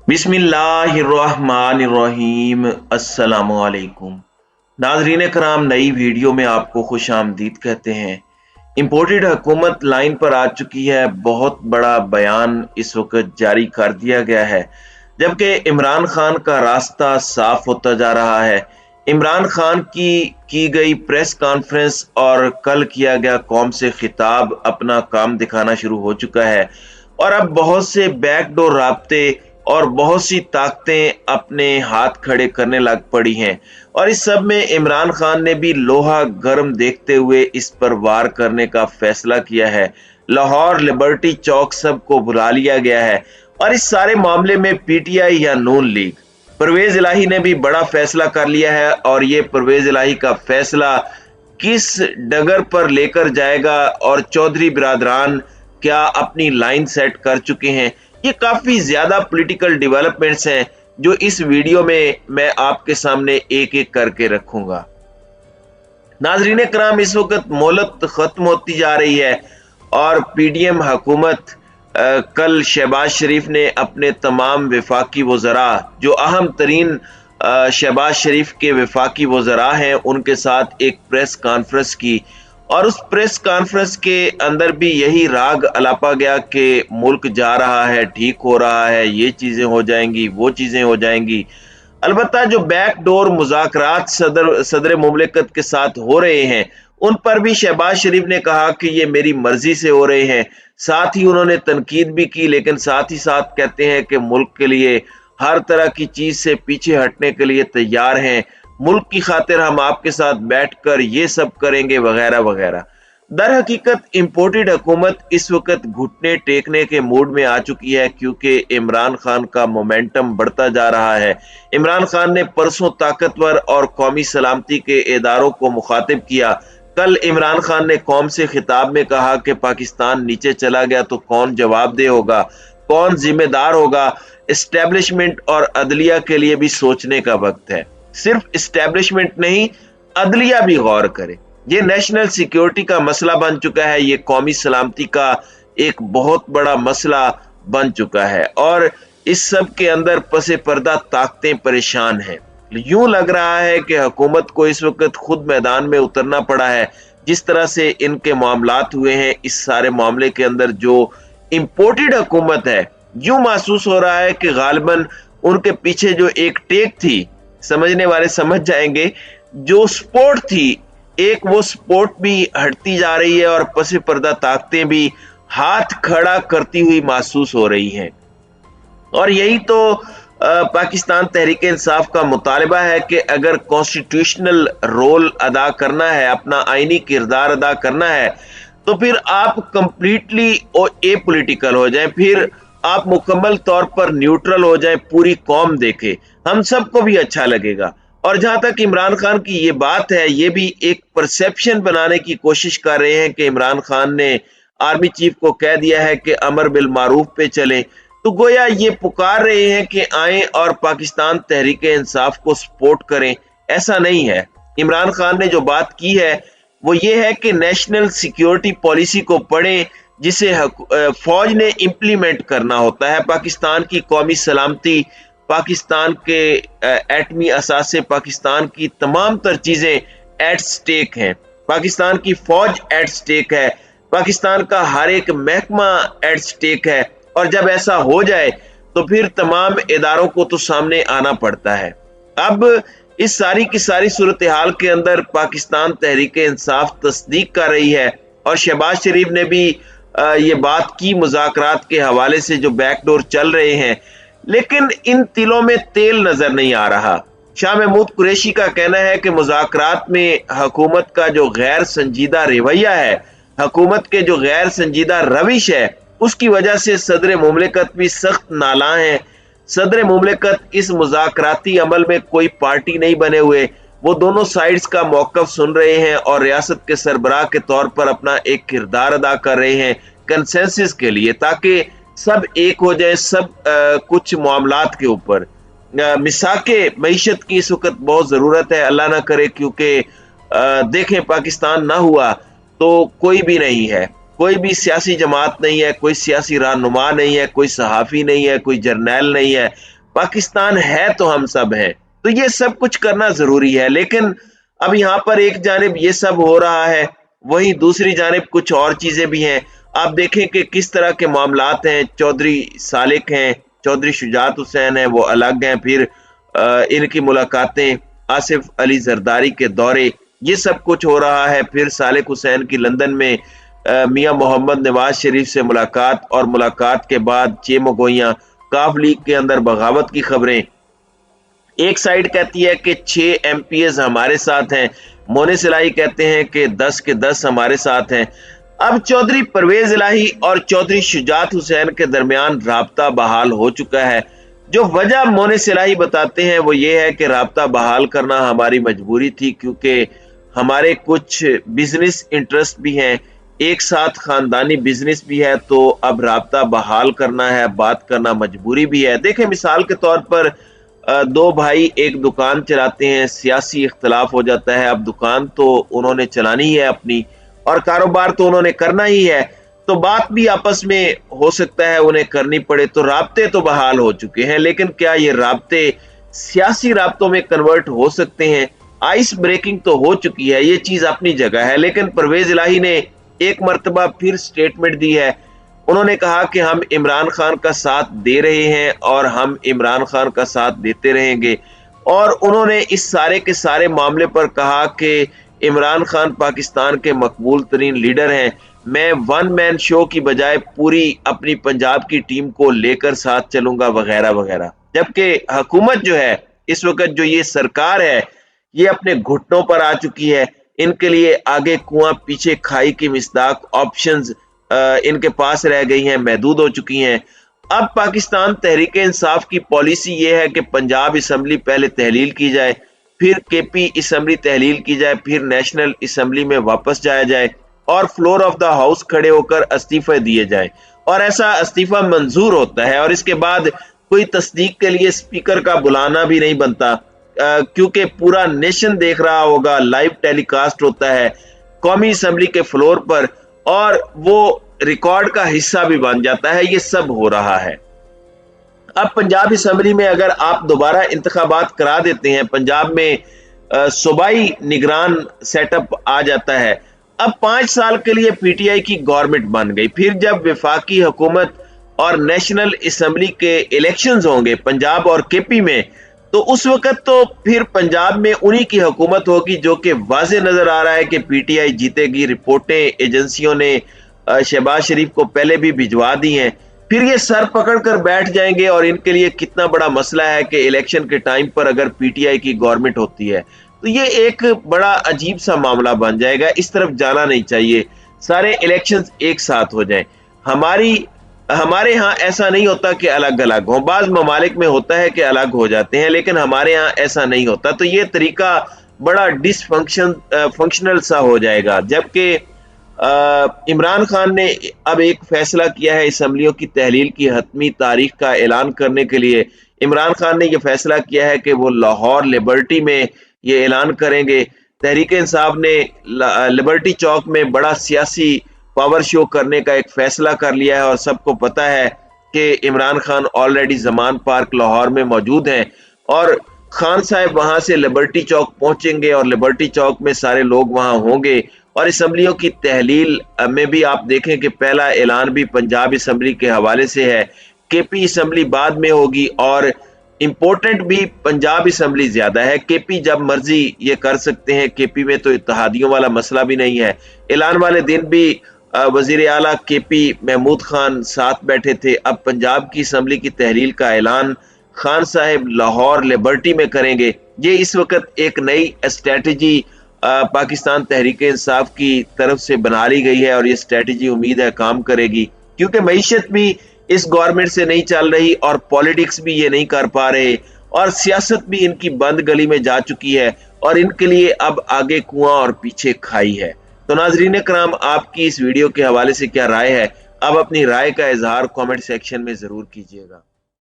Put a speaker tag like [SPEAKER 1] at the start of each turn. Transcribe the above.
[SPEAKER 1] बिस्मिल्लाहिर्रहमानिर्रहीम। अस्सलामुअलैकुम नाजरीन कराम, नई वीडियो में आपको खुश आमदीद कहते हैं। इम्पोर्टेड हुकूमत लाइन पर आ चुकी है। बहुत बड़ा बयान इस वक्त जारी कर दिया गया है, जबकि इमरान खान का रास्ता साफ होता जा रहा है। इमरान खान की गई प्रेस कॉन्फ्रेंस और कल किया गया कौम से खिताब अपना काम दिखाना शुरू हो चुका है, और अब बहुत से बैकडोर राब्ते और बहुत सी ताकतें अपने हाथ खड़े करने लग पड़ी हैं। और इस सब में इमरान खान ने भी लोहा गर्म देखते हुए इस पर वार करने का फैसला किया है। लाहौर, लिबर्टी चौक सबको बुला लिया गया है, और इस सारे मामले में पीटीआई या नून लीग, परवेज इलाही ने भी बड़ा फैसला कर लिया है। और ये परवेज इलाही का फैसला किस डगर पर लेकर जाएगा और चौधरी बिरादरान क्या अपनी लाइन सेट कर चुके हैं, ये काफी ज्यादा पॉलिटिकल डेवलपमेंट्स हैं जो इस वीडियो में मैं आपके सामने एक एक करके रखूंगा। नाजरीन कराम, इस वक्त मोहलत खत्म होती जा रही है और पीडीएम हुकूमत कल शहबाज शरीफ ने अपने तमाम वफाकी वज़रा, जो अहम तरीन शहबाज शरीफ के वफाकी वज़रा हैं, उनके साथ एक प्रेस कॉन्फ्रेंस की। और उस प्रेस कॉन्फ्रेंस के अंदर भी यही राग अलापा गया कि मुल्क जा रहा है, ठीक हो रहा है, ये चीजें हो जाएंगी, वो चीजें हो जाएंगी। अलबत्ता जो बैकडोर मुज़ाकरात सदर मुमलिकत के साथ हो रहे हैं, उन पर भी शहबाज शरीफ ने कहा कि ये मेरी मर्जी से हो रहे हैं। साथ ही उन्होंने तनकीद भी की, लेकिन साथ ही साथ कहते हैं कि मुल्क के लिए हर तरह की चीज से पीछे हटने के लिए तैयार हैं। मुल्क की खातिर हम आपके साथ बैठकर ये सब करेंगे, वगैरह वगैरह। दर हकीकत इम्पोर्टेड हुकूमत इस वक्त घुटने टेकने के मूड में आ चुकी है, क्योंकि इमरान खान का मोमेंटम बढ़ता जा रहा है। इमरान खान ने परसों ताकतवर और कौमी सलामती के इदारों को मुखातिब किया। कल इमरान खान ने कौम से खिताब में कहा कि पाकिस्तान नीचे चला गया तो कौन जवाबदेह होगा, कौन जिम्मेदार होगा। एस्टेब्लिशमेंट और अदलिया के लिए भी सोचने का वक्त है। सिर्फ एस्टेब्लिशमेंट नहीं, अदलिया भी गौर करे। ये नेशनल सिक्योरिटी का मसला बन चुका है, ये कौमी सलामती का एक बहुत बड़ा मसला बन चुका है, और इस सब के अंदर पसे पर्दा ताकतें परेशान हैं। यूं लग रहा है कि हुकूमत को इस वक्त खुद मैदान में उतरना पड़ा है। जिस तरह से इनके मामलात हुए हैं, इस सारे मामले के अंदर जो इम्पोर्टेड हुकूमत है, यूं महसूस हो रहा है कि गालिबन उनके पीछे जो एक टेक थी, समझने वाले समझ जाएंगे, जो स्पोर्ट थी, एक वो स्पोर्ट भी हटती जा रही है और पसे पर्दा ताकतें भी हाथ खड़ा करती हुई महसूस हो रही हैं। और यही तो पाकिस्तान तहरीक इंसाफ का मुतालबा है कि अगर कॉन्स्टिट्यूशनल रोल अदा करना है, अपना आईनी किरदार अदा करना है, तो फिर आप कंप्लीटली ए पॉलिटिकल हो जाएं, फिर आप मुकम्मल तौर पर न्यूट्रल हो जाएं, पूरी कौम देखे, हम सबको भी अच्छा लगेगा। और जहां तक इमरान खान की ये बात है, ये भी एक परसेप्शन बनाने की कोशिश कर रहे हैं कि इमरान खान ने आर्मी चीफ को कह दिया है कि अमर बिल मारूफ पे चलें, तो गोया ये पुकार रहे हैं कि आएं और पाकिस्तान तहरीक इंसाफ को सपोर्ट करें। ऐसा नहीं है। इमरान खान ने जो बात की है वो ये है कि नेशनल सिक्योरिटी पॉलिसी को पढ़ें, जिसे फौज ने इम्प्लीमेंट करना होता है। पाकिस्तान की कौमी सलामती, पाकिस्तान के एटमी असासे, पाकिस्तान की तमाम तर चीजें एट स्टेक हैं। पाकिस्तान की फौज एट स्टेक है, पाकिस्तान का हर एक महकमा एट स्टेक है। और जब ऐसा हो जाए तो फिर तमाम इदारों को तो सामने आना पड़ता है। अब इस सारी की सारी सूरत हाल के अंदर पाकिस्तान तहरीक इंसाफ तस्दीक कर रही है, और शहबाज शरीफ ने भी ये बात की मुज़ाकरात के हवाले से जो बैकडोर चल रहे हैं, लेकिन इन तिलों में तेल नजर नहीं आ रहा। शाह महमूद कुरैशी का कहना है कि मुज़ाकरात में हुकूमत का जो गैर संजीदा रवैया है, हुकूमत के जो गैर संजीदा रविश है, उसकी वजह से सदर मुमलिकत भी सख्त नाला है। सदर मुमलिकत इस मुज़ाकराती अमल में कोई पार्टी नहीं बने हुए, वो दोनों साइड्स का मौकफ सुन रहे हैं और रियासत के सरबराह के तौर पर अपना एक किरदार अदा कर रहे हैं कंसेंसस के लिए, ताकि सब एक हो जाए, सब कुछ मामलात के ऊपर। मिसाके मईशत की इस वक्त बहुत ज़रूरत है, अल्लाह ना करे, क्योंकि देखें पाकिस्तान ना हुआ तो कोई भी नहीं है, कोई भी सियासी जमात नहीं है, कोई सियासी रहनुमा नहीं है, कोई सहाफ़ी नहीं है, कोई जर्नैल नहीं है, पाकिस्तान है तो हम सब हैं। तो ये सब कुछ करना जरूरी है, लेकिन अब यहाँ पर एक जानिब ये सब हो रहा है, वहीं दूसरी जानिब कुछ और चीजें भी हैं। आप देखें कि किस तरह के मामलात हैं। चौधरी सालिक हैं, चौधरी शुजात हुसैन है, वो अलग हैं, फिर इनकी मुलाकातें, आसिफ अली जरदारी के दौरे, ये सब कुछ हो रहा है। फिर सालिक हुसैन की लंदन में मियां मोहम्मद नवाज शरीफ से मुलाकात, और मुलाकात के बाद चेमगोइयां, काफ लीग के अंदर बगावत की खबरें। एक साइड कहती है कि 6 MPs हमारे साथ हैं, मोनिस इलाही कहते हैं कि 10 के 10 हमारे साथ हैं। अब चौधरी परवेज इलाही और चौधरी शुजात हुसैन के दरमियान राब्ता बहाल हो चुका है। जो वजह मोनिस इलाही बताते हैं वो ये है कि राब्ता बहाल करना हमारी मजबूरी थी, क्योंकि हमारे कुछ बिजनेस इंटरेस्ट भी हैं, एक साथ खानदानी बिजनेस भी है, तो अब राब्ता बहाल करना है, बात करना मजबूरी भी है। देखें, मिसाल के तौर पर दो भाई एक दुकान चलाते हैं, सियासी इख्तलाफ हो जाता है, अब दुकान तो उन्होंने चलानी है अपनी और कारोबार तो उन्होंने करना ही है, तो बात भी आपस में हो सकता है उन्हें करनी पड़े, तो राब्ते तो बहाल हो चुके हैं। लेकिन क्या ये राब्ते सियासी राब्तों में कन्वर्ट हो सकते हैं? आइस ब्रेकिंग तो हो चुकी है, ये चीज अपनी जगह है, लेकिन परवेज इलाही ने एक मर्तबा फिर स्टेटमेंट दी है। उन्होंने कहा कि हम इमरान खान का साथ दे रहे हैं और हम इमरान खान का साथ देते रहेंगे, और उन्होंने इस सारे के सारे मामले पर कहा कि इमरान खान पाकिस्तान के मकबूल तरीन लीडर हैं, मैं वन मैन शो की बजाय पूरी अपनी पंजाब की टीम को लेकर साथ चलूंगा, वगैरह वगैरह। जबकि हुकूमत जो है इस वक्त, जो ये सरकार है, ये अपने घुटनों पर आ चुकी है। इनके लिए आगे कुआं पीछे खाई की मिसदाक ऑप्शंस इनके पास रह गई हैं, महदूद हो चुकी हैं। अब पाकिस्तान तहरीक इंसाफ की पॉलिसी ये है कि पंजाब असम्बली पहले तहलील की जाए, फिर केपी असम्बली तहलील की जाए, फिर नेशनल असम्बली में वापस जाया जाए और फ्लोर ऑफ द हाउस खड़े होकर इस्तीफे दिए जाए, और ऐसा इस्तीफा मंजूर होता है और इसके बाद कोई तस्दीक के लिए स्पीकर का बुलाना भी नहीं बनता, क्योंकि पूरा नेशन देख रहा होगा, लाइव टेलीकास्ट होता है कौमी असम्बली के फ्लोर पर, और वो रिकॉर्ड का हिस्सा भी बन जाता है। ये सब हो रहा है। अब पंजाब असम्बली में अगर आप दोबारा इंतखाबात करा देते हैं, पंजाब में सूबाई निगरान सेटअप आ जाता है। अब 5 साल के लिए पीटीआई की गवर्नमेंट बन गई, फिर जब वफाकी हुकूमत और नेशनल असम्बली के इलेक्शंस होंगे पंजाब और केपी में, तो उस वक्त तो फिर पंजाब में उन्हीं की हुकूमत होगी, जो कि वाज़े नजर आ रहा है कि पीटीआई जीतेगी। रिपोर्टें एजेंसियों ने शहबाज शरीफ को पहले भी भिजवा दी हैं। फिर ये सर पकड़ कर बैठ जाएंगे, और इनके लिए कितना बड़ा मसला है कि इलेक्शन के टाइम पर अगर पीटीआई की गवर्नमेंट होती है तो ये एक बड़ा अजीब सा मामला बन जाएगा। इस तरफ जाना नहीं चाहिए, सारे इलेक्शंस एक साथ हो जाएं। हमारे यहाँ ऐसा नहीं होता कि अलग अलग हो, बाज ममालिक में होता है कि अलग हो जाते हैं, लेकिन हमारे यहाँ ऐसा नहीं होता। तो ये तरीका बड़ा फंक्शनल सा हो जाएगा। जबकि इमरान खान ने अब एक फैसला किया है असम्बलियों की तहलील की हतमी तारीख का ऐलान करने के लिए। इमरान खान ने यह फैसला किया है कि वो लाहौर लिबर्टी में ये ऐलान करेंगे। तहरीक इंसाफ ने लिबर्टी चौक में बड़ा सियासी पावर शो करने का एक फैसला कर लिया है, और सबको पता है कि इमरान खान ऑलरेडी जमान पार्क लाहौर में मौजूद हैं, और खान साहब वहां से लिबर्टी चौक पहुंचेंगे और लिबर्टी चौक में सारे लोग वहां होंगे। और असम्बलियों की तहलील में भी आप देखें कि पहला ऐलान भी पंजाब असम्बली के हवाले से है, केपी असम्बली बाद में होगी, और इंपॉर्टेंट भी पंजाब असम्बली ज्यादा है। केपी जब मर्जी ये कर सकते हैं, केपी में तो इत्तेहादियों वाला मसला भी नहीं है। ऐलान वाले दिन भी वजीर आला केपी महमूद खान साथ बैठे थे। अब पंजाब की असम्बली की तहलील का ऐलान खान साहब लाहौर लिबर्टी में करेंगे। ये इस वक्त एक नई स्ट्रेटजी पाकिस्तान तहरीक इंसाफ की तरफ से बना ली गई है, और ये स्ट्रेटजी उम्मीद है काम करेगी, क्योंकि मईशत भी इस गवर्नमेंट से नहीं चल रही और पॉलिटिक्स भी ये नहीं कर पा रहे, और सियासत भी इनकी बंद गली में जा चुकी है, और इनके लिए अब आगे कुआं और पीछे खाई है। तो नाजरीन कराम, आपकी इस वीडियो के हवाले से क्या राय है? अब अपनी राय का इजहार कमेंट सेक्शन में जरूर कीजिएगा।